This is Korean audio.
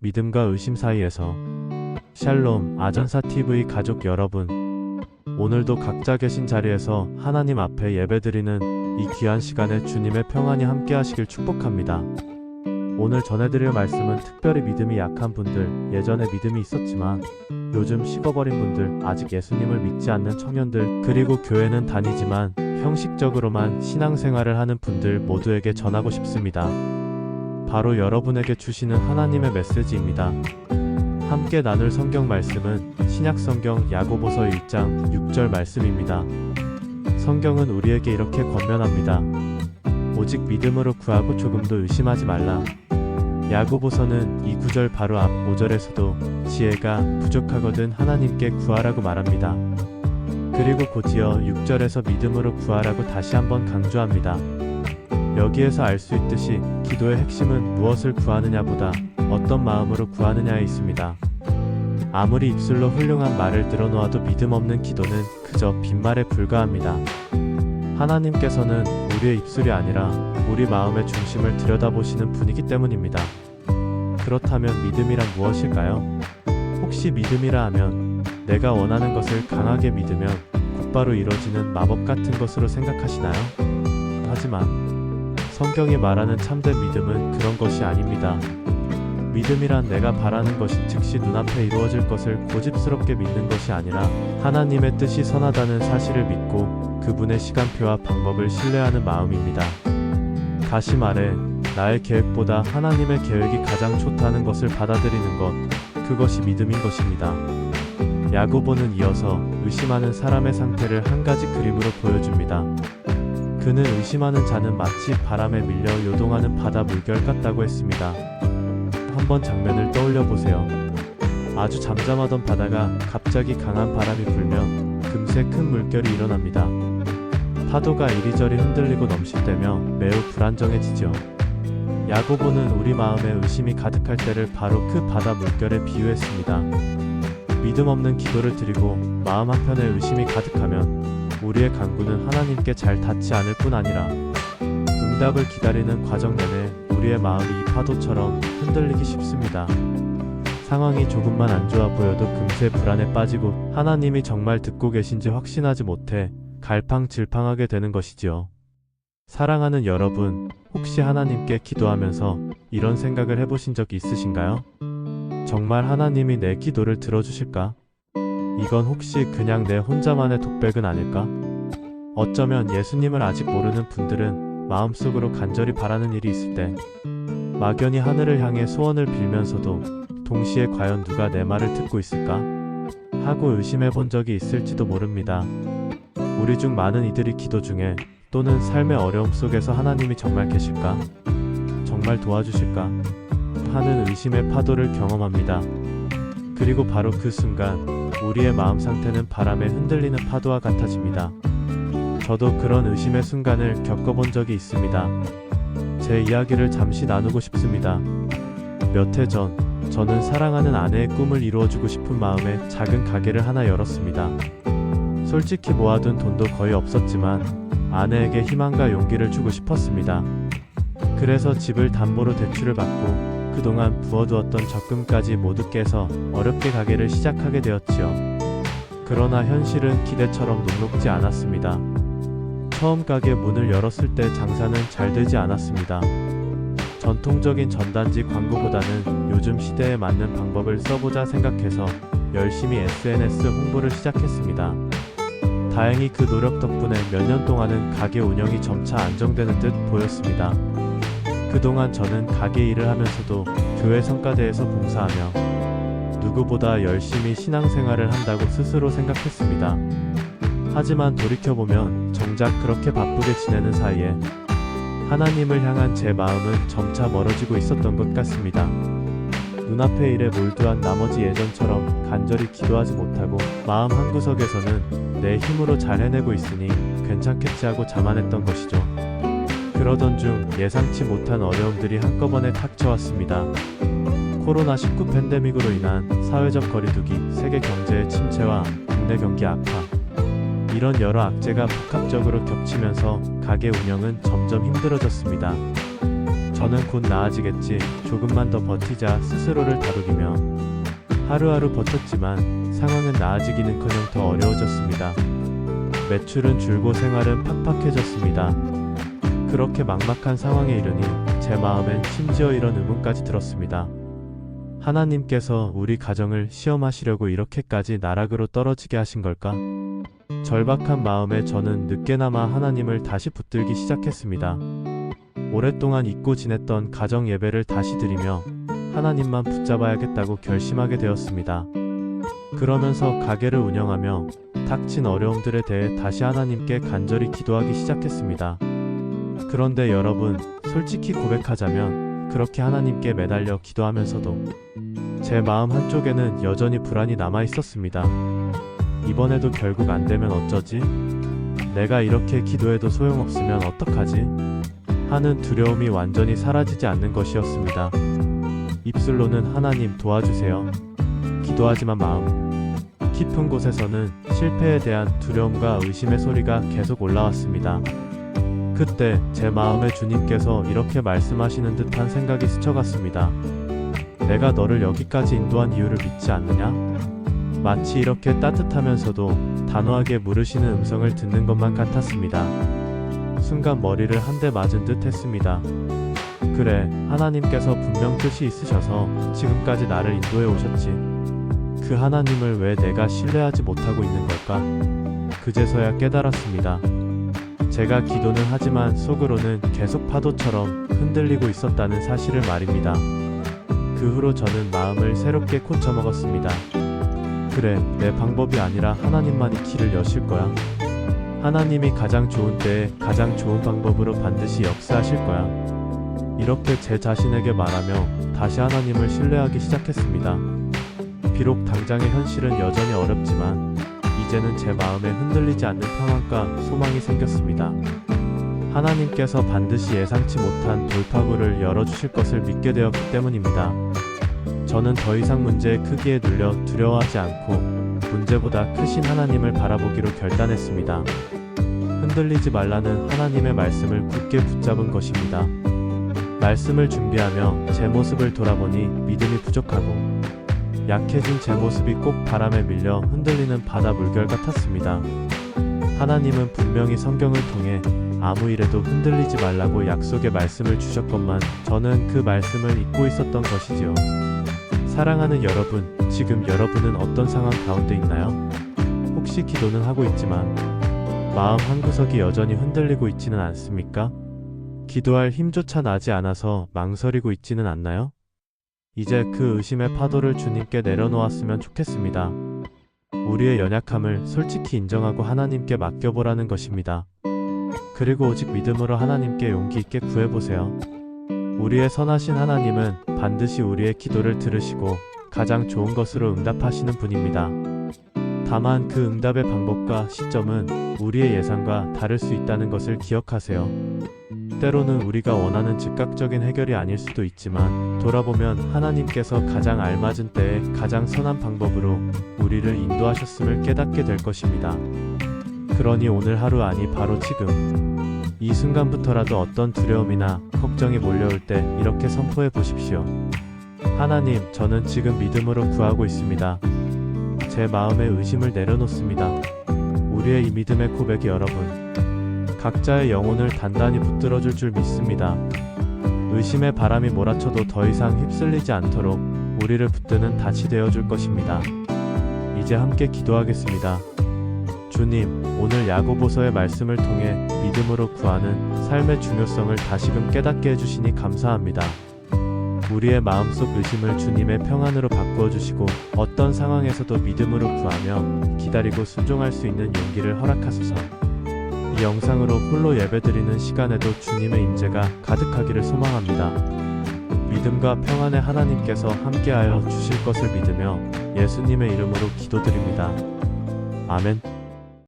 믿음과 의심 사이에서. 샬롬 아전사TV 가족 여러분, 오늘도 각자 계신 자리에서 하나님 앞에 예배드리는 이 귀한 시간에 주님의 평안이 함께 하시길 축복합니다. 오늘 전해드릴 말씀은 특별히 믿음이 약한 분들, 예전에 믿음이 있었지만 요즘 식어버린 분들, 아직 예수님을 믿지 않는 청년들, 그리고 교회는 다니지만 형식적으로만 신앙생활을 하는 분들 모두에게 전하고 싶습니다. 바로 여러분에게 주시는 하나님의 메시지입니다. 함께 나눌 성경 말씀은 신약성경 야고보서 1장 6절 말씀입니다. 성경은 우리에게 이렇게 권면합니다. 오직 믿음으로 구하고 조금도 의심하지 말라. 야고보서는 이 구절 바로 앞 5절에서도 지혜가 부족하거든 하나님께 구하라고 말합니다. 그리고 곧이어 6절에서 믿음으로 구하라고 다시 한번 강조합니다. 여기에서 알 수 있듯이 기도의 핵심은 무엇을 구하느냐보다 어떤 마음으로 구하느냐에 있습니다. 아무리 입술로 훌륭한 말을 늘어놓아도 믿음 없는 기도는 그저 빈말에 불과합니다. 하나님께서는 우리의 입술이 아니라 우리 마음의 중심을 들여다보시는 분이기 때문입니다. 그렇다면 믿음이란 무엇일까요? 혹시 믿음이라 하면 내가 원하는 것을 강하게 믿으면 곧바로 이뤄지는 마법 같은 것으로 생각하시나요? 하지만 성경이 말하는 참된 믿음은 그런 것이 아닙니다. 믿음이란 내가 바라는 것이 즉시 눈앞에 이루어질 것을 고집스럽게 믿는 것이 아니라 하나님의 뜻이 선하다는 사실을 믿고 그분의 시간표와 방법을 신뢰하는 마음입니다. 다시 말해 나의 계획보다 하나님의 계획이 가장 좋다는 것을 받아들이는 것, 그것이 믿음인 것입니다. 야고보는 이어서 의심하는 사람의 상태를 한 가지 그림으로 보여줍니다. 그는 의심하는 자는 마치 바람에 밀려 요동하는 바다 물결 같다고 했습니다. 한번 장면을 떠올려 보세요. 아주 잠잠하던 바다가 갑자기 강한 바람이 불면 금세 큰 물결이 일어납니다. 파도가 이리저리 흔들리고 넘실대며 매우 불안정해지죠. 야고보는 우리 마음에 의심이 가득할 때를 바로 그 바다 물결에 비유했습니다. 믿음 없는 기도를 드리고 마음 한편에 의심이 가득하면 우리의 간구는 하나님께 잘 닿지 않을 뿐 아니라 응답을 기다리는 과정 내내 우리의 마음이 이 파도처럼 흔들리기 쉽습니다. 상황이 조금만 안 좋아 보여도 금세 불안에 빠지고 하나님이 정말 듣고 계신지 확신하지 못해 갈팡질팡하게 되는 것이지요. 사랑하는 여러분, 혹시 하나님께 기도하면서 이런 생각을 해보신 적 있으신가요? 정말 하나님이 내 기도를 들어주실까? 이건 혹시 그냥 내 혼자만의 독백은 아닐까? 어쩌면 예수님을 아직 모르는 분들은 마음속으로 간절히 바라는 일이 있을 때 막연히 하늘을 향해 소원을 빌면서도 동시에 과연 누가 내 말을 듣고 있을까? 하고 의심해 본 적이 있을지도 모릅니다. 우리 중 많은 이들이 기도 중에 또는 삶의 어려움 속에서 하나님이 정말 계실까? 정말 도와주실까? 하는 의심의 파도를 경험합니다. 그리고 바로 그 순간 우리의 마음 상태는 바람에 흔들리는 파도와 같아집니다. 저도 그런 의심의 순간을 겪어본 적이 있습니다. 제 이야기를 잠시 나누고 싶습니다. 몇 해 전, 저는 사랑하는 아내의 꿈을 이루어주고 싶은 마음에 작은 가게를 하나 열었습니다. 솔직히 모아둔 돈도 거의 없었지만 아내에게 희망과 용기를 주고 싶었습니다. 그래서 집을 담보로 대출을 받고 그동안 부어두었던 적금까지 모두 깨서 어렵게 가게를 시작하게 되었지요. 그러나 현실은 기대처럼 녹록지 않았습니다. 처음 가게 문을 열었을 때 장사는 잘 되지 않았습니다. 전통적인 전단지 광고보다는 요즘 시대에 맞는 방법을 써보자 생각해서 열심히 SNS 홍보를 시작했습니다. 다행히 그 노력 덕분에 몇 년 동안은 가게 운영이 점차 안정되는 듯 보였습니다. 그동안 저는 가게 일을 하면서도 교회 성가대에서 봉사하며 누구보다 열심히 신앙생활을 한다고 스스로 생각했습니다. 하지만 돌이켜보면 정작 그렇게 바쁘게 지내는 사이에 하나님을 향한 제 마음은 점차 멀어지고 있었던 것 같습니다. 눈앞의 일에 몰두한 나머지 예전처럼 간절히 기도하지 못하고 마음 한구석에서는 내 힘으로 잘 해내고 있으니 괜찮겠지 하고 자만했던 것이죠. 그러던 중 예상치 못한 어려움들이 한꺼번에 닥쳐왔습니다. 코로나19 팬데믹으로 인한 사회적 거리두기, 세계 경제의 침체와 국내 경기 악화, 이런 여러 악재가 복합적으로 겹치면서 가게 운영은 점점 힘들어졌습니다. 저는 곧 나아지겠지, 조금만 더 버티자 스스로를 다독이며 하루하루 버텼지만 상황은 나아지기는커녕 더 어려워졌습니다. 매출은 줄고 생활은 팍팍해졌습니다. 그렇게 막막한 상황에 이르니 제 마음엔 심지어 이런 의문까지 들었습니다. 하나님께서 우리 가정을 시험하시려고 이렇게까지 나락으로 떨어지게 하신 걸까? 절박한 마음에 저는 늦게나마 하나님을 다시 붙들기 시작했습니다. 오랫동안 잊고 지냈던 가정 예배를 다시 드리며 하나님만 붙잡아야겠다고 결심하게 되었습니다. 그러면서 가게를 운영하며 닥친 어려움들에 대해 다시 하나님께 간절히 기도하기 시작했습니다. 그런데 여러분, 솔직히 고백하자면 그렇게 하나님께 매달려 기도하면서도 제 마음 한쪽에는 여전히 불안이 남아 있었습니다. 이번에도 결국 안 되면 어쩌지? 내가 이렇게 기도해도 소용없으면 어떡하지? 하는 두려움이 완전히 사라지지 않는 것이었습니다. 입술로는 하나님 도와주세요. 기도하지만 마음 깊은 곳에서는 실패에 대한 두려움과 의심의 소리가 계속 올라왔습니다. 그때 제 마음에 주님께서 이렇게 말씀하시는 듯한 생각이 스쳐갔습니다. 내가 너를 여기까지 인도한 이유를 믿지 않느냐? 마치 이렇게 따뜻하면서도 단호하게 물으시는 음성을 듣는 것만 같았습니다. 순간 머리를 한 대 맞은 듯 했습니다. 그래, 하나님께서 분명 뜻이 있으셔서 지금까지 나를 인도해 오셨지. 그 하나님을 왜 내가 신뢰하지 못하고 있는 걸까? 그제서야 깨달았습니다. 제가 기도는 하지만 속으로는 계속 파도처럼 흔들리고 있었다는 사실을 말입니다. 그 후로 저는 마음을 새롭게 고쳐먹었습니다. 그래, 내 방법이 아니라 하나님만이 길을 여실 거야. 하나님이 가장 좋은 때에 가장 좋은 방법으로 반드시 역사하실 거야. 이렇게 제 자신에게 말하며 다시 하나님을 신뢰하기 시작했습니다. 비록 당장의 현실은 여전히 어렵지만 이제는 제 마음에 흔들리지 않는 평안과 소망이 생겼습니다. 하나님께서 반드시 예상치 못한 돌파구를 열어주실 것을 믿게 되었기 때문입니다. 저는 더 이상 문제의 크기에 눌려 두려워하지 않고 문제보다 크신 하나님을 바라보기로 결단했습니다. 흔들리지 말라는 하나님의 말씀을 굳게 붙잡은 것입니다. 말씀을 준비하며 제 모습을 돌아보니 믿음이 부족하고 약해진 제 모습이 꼭 바람에 밀려 흔들리는 바다 물결 같았습니다. 하나님은 분명히 성경을 통해 아무 일에도 흔들리지 말라고 약속의 말씀을 주셨건만 저는 그 말씀을 잊고 있었던 것이지요. 사랑하는 여러분, 지금 여러분은 어떤 상황 가운데 있나요? 혹시 기도는 하고 있지만 마음 한구석이 여전히 흔들리고 있지는 않습니까? 기도할 힘조차 나지 않아서 망설이고 있지는 않나요? 이제 그 의심의 파도를 주님께 내려놓았으면 좋겠습니다. 우리의 연약함을 솔직히 인정하고 하나님께 맡겨보라는 것입니다. 그리고 오직 믿음으로 하나님께 용기 있게 구해보세요. 우리의 선하신 하나님은 반드시 우리의 기도를 들으시고 가장 좋은 것으로 응답하시는 분입니다. 다만 그 응답의 방법과 시점은 우리의 예상과 다를 수 있다는 것을 기억하세요. 때로는 우리가 원하는 즉각적인 해결이 아닐 수도 있지만 돌아보면 하나님께서 가장 알맞은 때에 가장 선한 방법으로 우리를 인도하셨음을 깨닫게 될 것입니다. 그러니 오늘 하루, 아니 바로 지금 이 순간부터라도 어떤 두려움이나 걱정이 몰려올 때 이렇게 선포해 보십시오. 하나님, 저는 지금 믿음으로 구하고 있습니다. 제 마음의 의심을 내려놓습니다. 우리의 이 믿음의 고백이 여러분, 각자의 영혼을 단단히 붙들어줄 줄 믿습니다. 의심의 바람이 몰아쳐도 더 이상 휩쓸리지 않도록 우리를 붙드는 닻이 되어줄 것입니다. 이제 함께 기도하겠습니다. 주님, 오늘 야고보서의 말씀을 통해 믿음으로 구하는 삶의 중요성을 다시금 깨닫게 해주시니 감사합니다. 우리의 마음속 의심을 주님의 평안으로 바꾸어 주시고 어떤 상황에서도 믿음으로 구하며 기다리고 순종할 수 있는 용기를 허락하소서. 이 영상으로 홀로 예배드리는 시간에도 주님의 임재가 가득하기를 소망합니다. 믿음과 평안의 하나님께서 함께하여 주실 것을 믿으며 예수님의 이름으로 기도드립니다. 아멘.